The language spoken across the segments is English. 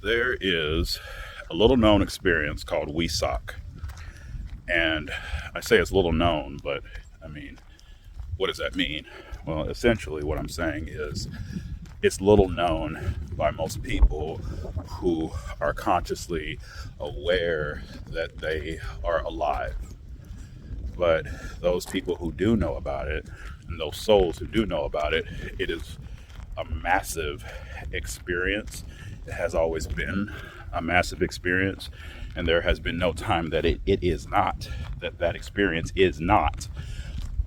There is a little known experience called Wesak. And I say it's little known, but I mean, what does that mean? Well, essentially, what I'm saying is it's little known by most people who are consciously aware that they are alive. But those people who do know about it, and those souls who do know about it, it is a massive experience. It has always been a massive experience, and there has been no time that it is not, that experience is not.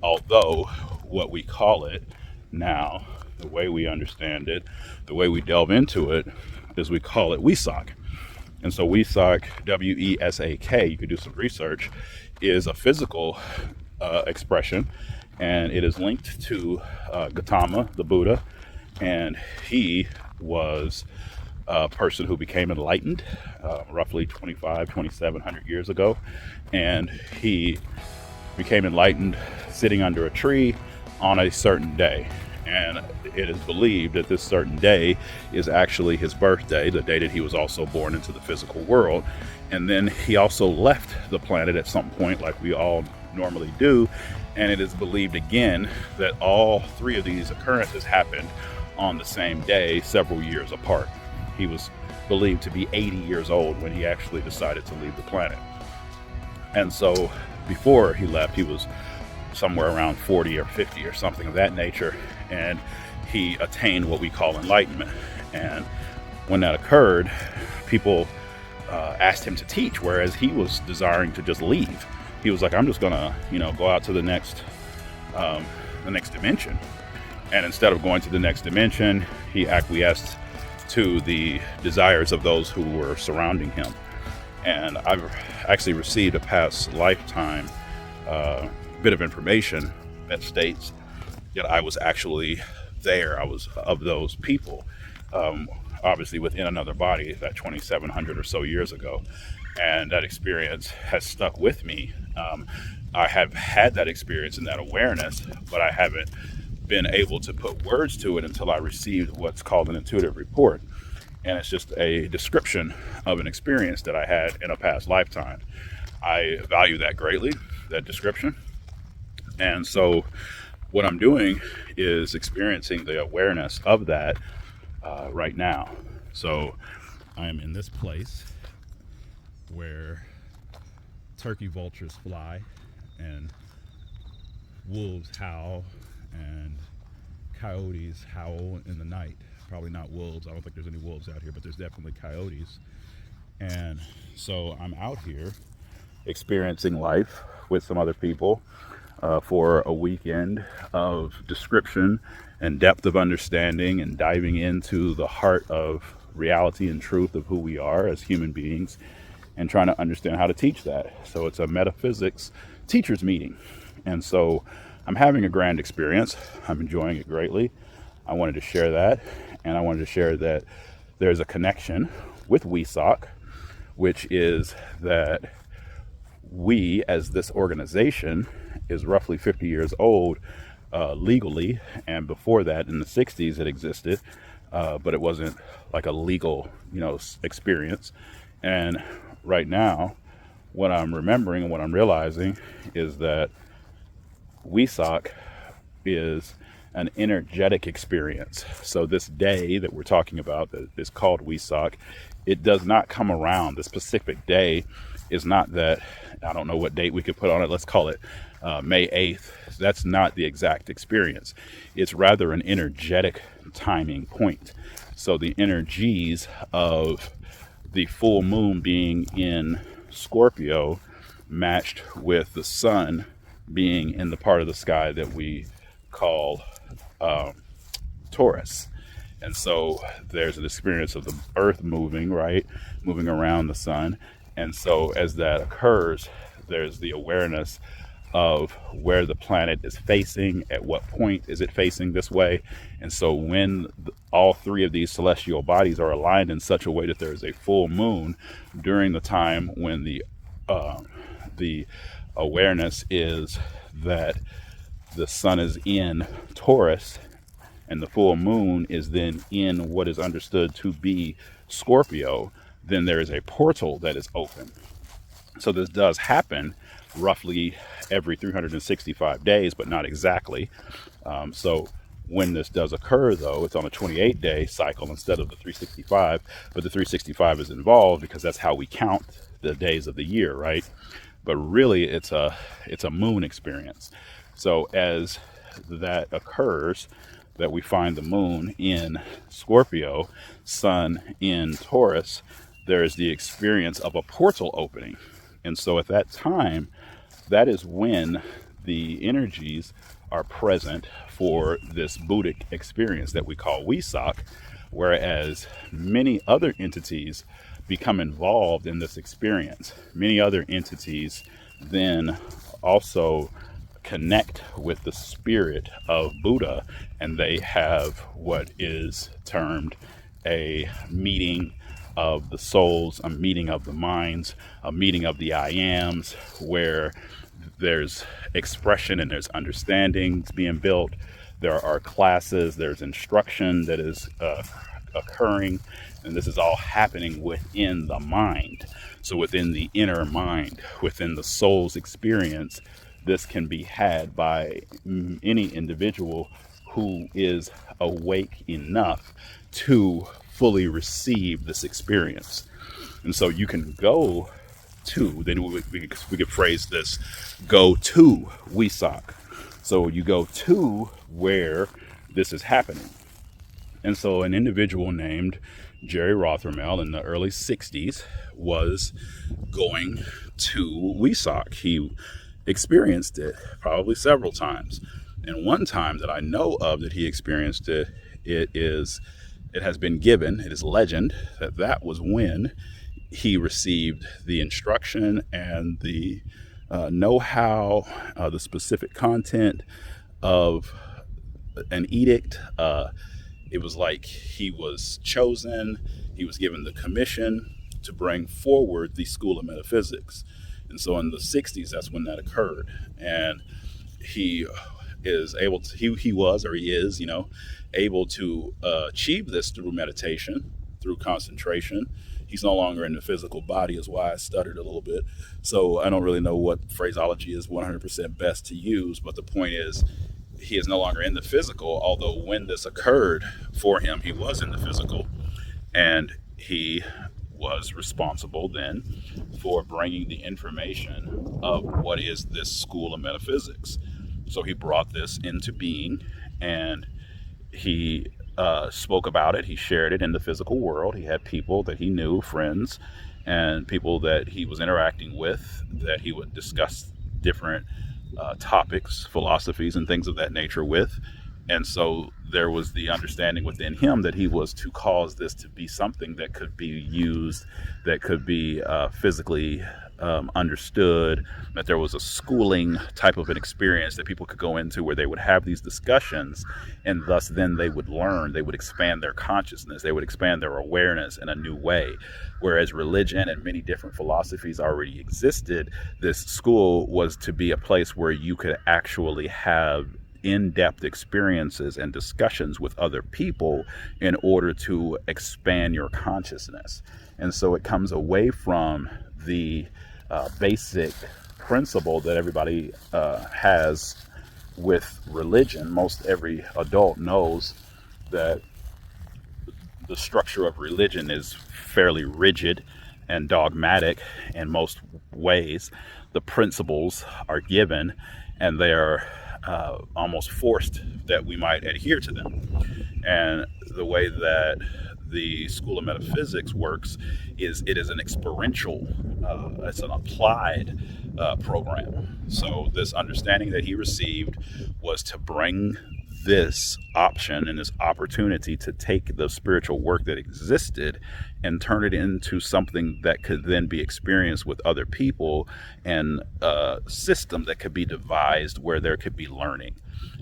Although what we call it now, the way we understand it, the way we delve into it, is we call it Wesak. And so Wesak, W-E-S-A-K, you could do some research, is a physical expression, and it is linked to Gautama, the Buddha, and he was a person who became enlightened roughly 2,700 years ago, and he became enlightened sitting under a tree on a certain day. And it is believed that this certain day is actually his birthday, the day that he was also born into the physical world. And then he also left the planet at some point, like we all normally do. And it is believed again that all three of these occurrences happened on the same day, several years apart. He was believed to be 80 years old when he actually decided to leave the planet. And so before he left, he was somewhere around 40 or 50 or something of that nature, and he attained what we call enlightenment. And when that occurred, people asked him to teach, whereas he was desiring to just leave. He was like, I'm just gonna, go out to the next dimension. And instead of going to the next dimension, he acquiesced to the desires of those who were surrounding him. And I've actually received a past lifetime bit of information that states that I was actually there. I was of those people, obviously within another body, that 2,700 or so years ago. And that experience has stuck with me. I have had that experience and that awareness, but I haven't been able to put words to it until I received what's called an intuitive report. And it's just a description of an experience that I had in a past lifetime. I value that greatly, that description. And so what I'm doing is experiencing the awareness of that right now. So I'm in this place where turkey vultures fly and wolves howl and coyotes howl in the night. Probably not wolves. I don't think there's any wolves out here, but there's definitely coyotes. And so I'm out here experiencing life with some other people for a weekend of description and depth of understanding and diving into the heart of reality and truth of who we are as human beings and trying to understand how to teach that. So it's a metaphysics teachers meeting. And so I'm having a grand experience. I'm enjoying it greatly. I wanted to share that, and I wanted to share that there's a connection with Wesak, which is that we, as this organization, is roughly 50 years old legally, and before that, in the 60s, it existed, but it wasn't like a legal, experience. And right now, what I'm remembering and what I'm realizing is that Wesak is an energetic experience. So this day that we're talking about that is called Wesak, it does not come around. The specific day is not that, I don't know what date we could put on it. Let's call it May 8th. That's not the exact experience. It's rather an energetic timing point. So the energies of the full moon being in Scorpio matched with the sun being in the part of the sky that we call Taurus. And so there's an experience of the earth moving, right? Moving around the sun. And so as that occurs, there's the awareness of where the planet is facing, at what point is it facing this way. And so when all three of these celestial bodies are aligned in such a way that there is a full moon during the time when the awareness is that the sun is in Taurus and the full moon is then in what is understood to be Scorpio, then there is a portal that is open. So this does happen roughly every 365 days, but not exactly. So when this does occur, though, it's on a 28-day cycle instead of the 365, but the 365 is involved because that's how we count the days of the year, right? But really, it's a moon experience. So as that occurs, that we find the moon in Scorpio, sun in Taurus, there is the experience of a portal opening. And so at that time, that is when the energies are present for this Buddhic experience that we call Wesak, whereas many other entities become involved in this experience. Many other entities then also connect with the spirit of Buddha, and they have what is termed a meeting of the souls, a meeting of the minds, a meeting of the I ams, where there's expression and there's understanding being built. There are classes, there's instruction that is occurring, and this is all happening within the mind. So within the inner mind, within the soul's experience, this can be had by any individual who is awake enough to fully receive this experience. And so you can go to, then we could phrase this, go to Wesak. So you go to where this is happening. And so an individual named Jerry Rothermel in the early 60s was going to Wesak. He experienced it probably several times. And one time that I know of that he experienced it, it has been given, it is legend, that was when he received the instruction and the know-how, the specific content of an edict. It was like he was chosen, he was given the commission to bring forward the School of Metaphysics. And so in the 60s, that's when that occurred. And he is able to, he was, or he is, able to achieve this through meditation, through concentration. He's no longer in the physical body, is why I stuttered a little bit. So I don't really know what phraseology is 100% best to use, but the point is, he is no longer in the physical, although when this occurred for him, he was in the physical. And he was responsible then for bringing the information of what is this School of Metaphysics. So he brought this into being, and he spoke about it. He shared it in the physical world. He had people that he knew, friends, and people that he was interacting with, that he would discuss different topics, philosophies, and things of that nature with. And so there was the understanding within him that he was to cause this to be something that could be used, that could be physically understood, that there was a schooling type of an experience that people could go into where they would have these discussions, and thus then they would learn, they would expand their consciousness, they would expand their awareness in a new way. Whereas religion and many different philosophies already existed, this school was to be a place where you could actually have in-depth experiences and discussions with other people in order to expand your consciousness. And so it comes away from the basic principle that everybody has with religion. Most every adult knows that the structure of religion is fairly rigid and dogmatic in most ways. The principles are given, and they are almost forced that we might adhere to them. And the way that the School of Metaphysics works is it is an experiential, it's an applied program. So this understanding that he received was to bring this option and this opportunity to take the spiritual work that existed and turn it into something that could then be experienced with other people, and a system that could be devised where there could be learning.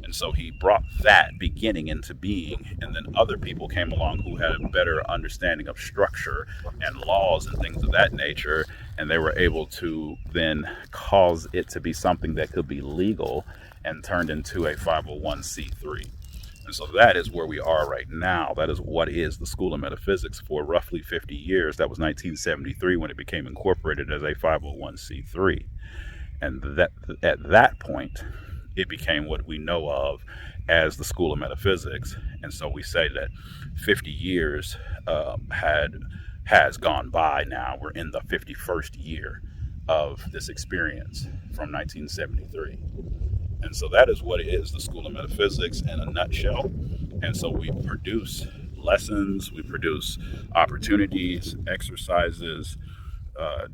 And so he brought that beginning into being, and then other people came along who had a better understanding of structure and laws and things of that nature, and they were able to then cause it to be something that could be legal and turned into a 501c3. And so that is where we are right now. That is what is the School of Metaphysics for roughly 50 years. That was 1973 when it became incorporated as a 501c3. And that at that point, it became what we know of as the School of Metaphysics. And so we say that 50 years has gone by now. We're in the 51st year of this experience from 1973. And so that is what it is, the School of Metaphysics in a nutshell. And so we produce lessons, we produce opportunities, exercises,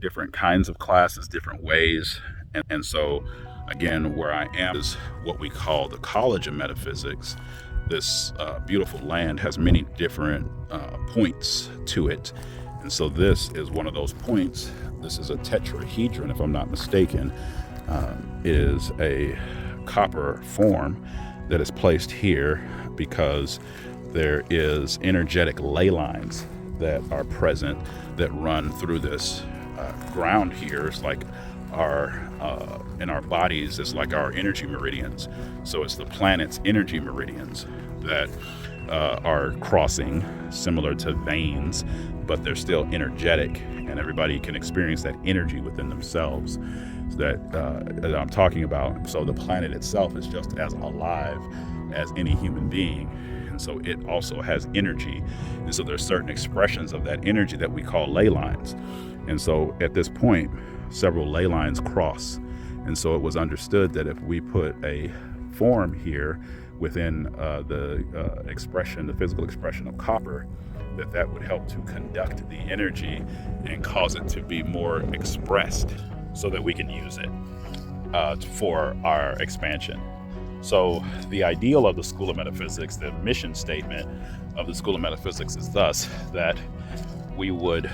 different kinds of classes, different ways. And so, again, where I am is what we call the College of Metaphysics. This beautiful land has many different points to it. And so this is one of those points. This is a tetrahedron, if I'm not mistaken. Is a copper form that is placed here because there is energetic ley lines that are present that run through this ground here. It's like our in our bodies, it's like our energy meridians. So it's the planet's energy meridians that are crossing, similar to veins, but they're still energetic, and everybody can experience that energy within themselves that I'm talking about. So the planet itself is just as alive as any human being, and so it also has energy. And so there's certain expressions of that energy that we call ley lines. And so at this point, several ley lines cross. And so it was understood that if we put a form here within the expression, the physical expression of copper, that would help to conduct the energy and cause it to be more expressed so that we can use it for our expansion. So the ideal of the School of Metaphysics, the mission statement of the School of Metaphysics is thus that we would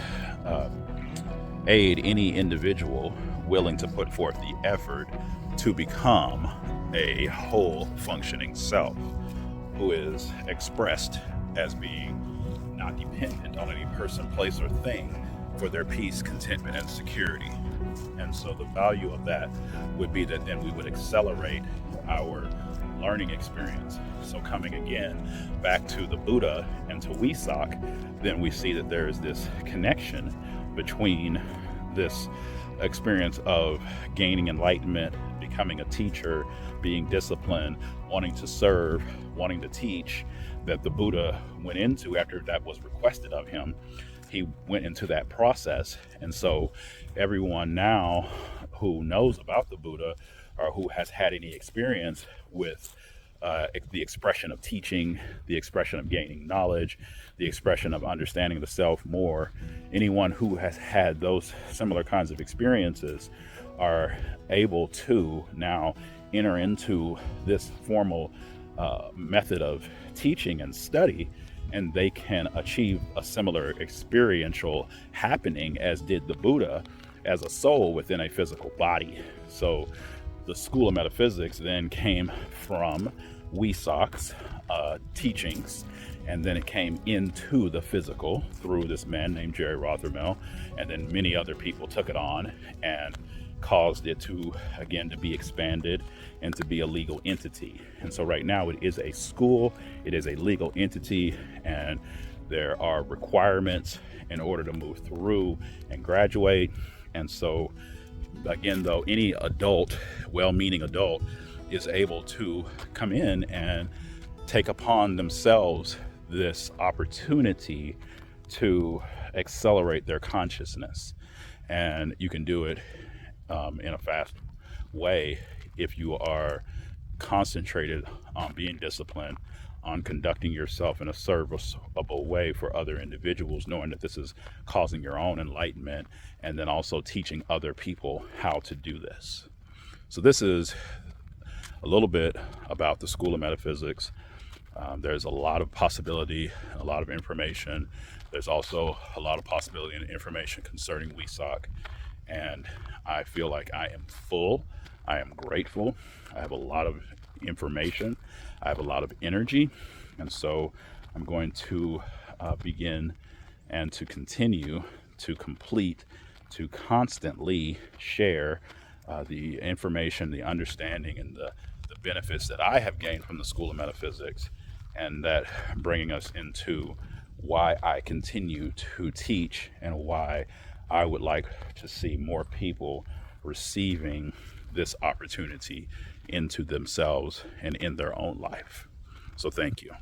aid any individual willing to put forth the effort to become a whole functioning self who is expressed as being not dependent on any person, place, or thing for their peace, contentment, and security. And so the value of that would be that then we would accelerate our learning experience. So coming again back to the Buddha and to Wesak, then we see that there is this connection between this experience of gaining enlightenment, becoming a teacher, being disciplined, wanting to serve, wanting to teach, that the Buddha went into after that was requested of him. He went into that process. And so everyone now who knows about the Buddha or who has had any experience with the expression of teaching, the expression of gaining knowledge, the expression of understanding the self more, anyone who has had those similar kinds of experiences are able to now enter into this formal method of teaching and study, and they can achieve a similar experiential happening as did the Buddha as a soul within a physical body. So the School of Metaphysics then came from Wesak's teachings, and then it came into the physical through this man named Jerry Rothermel, and then many other people took it on and caused it to, again, to be expanded and to be a legal entity. And so right now it is a school, it is a legal entity, and there are requirements in order to move through and graduate. And so again, though, any adult, well-meaning adult, is able to come in and take upon themselves this opportunity to accelerate their consciousness. And you can do it in a fast way if you are concentrated on being disciplined, on conducting yourself in a serviceable way for other individuals, knowing that this is causing your own enlightenment, and then also teaching other people how to do this. So this is a little bit about the School of Metaphysics. There's a lot of possibility, a lot of information. There's also a lot of possibility and information concerning Wesak. And I feel like I am full. I am grateful. I have a lot of information. I have a lot of energy. And so I'm going to begin and to continue to complete, to constantly share the information, the understanding, and the benefits that I have gained from the School of Metaphysics. and that bringing us into why I continue to teach and why I would like to see more people receiving this opportunity into themselves and in their own life. So thank you.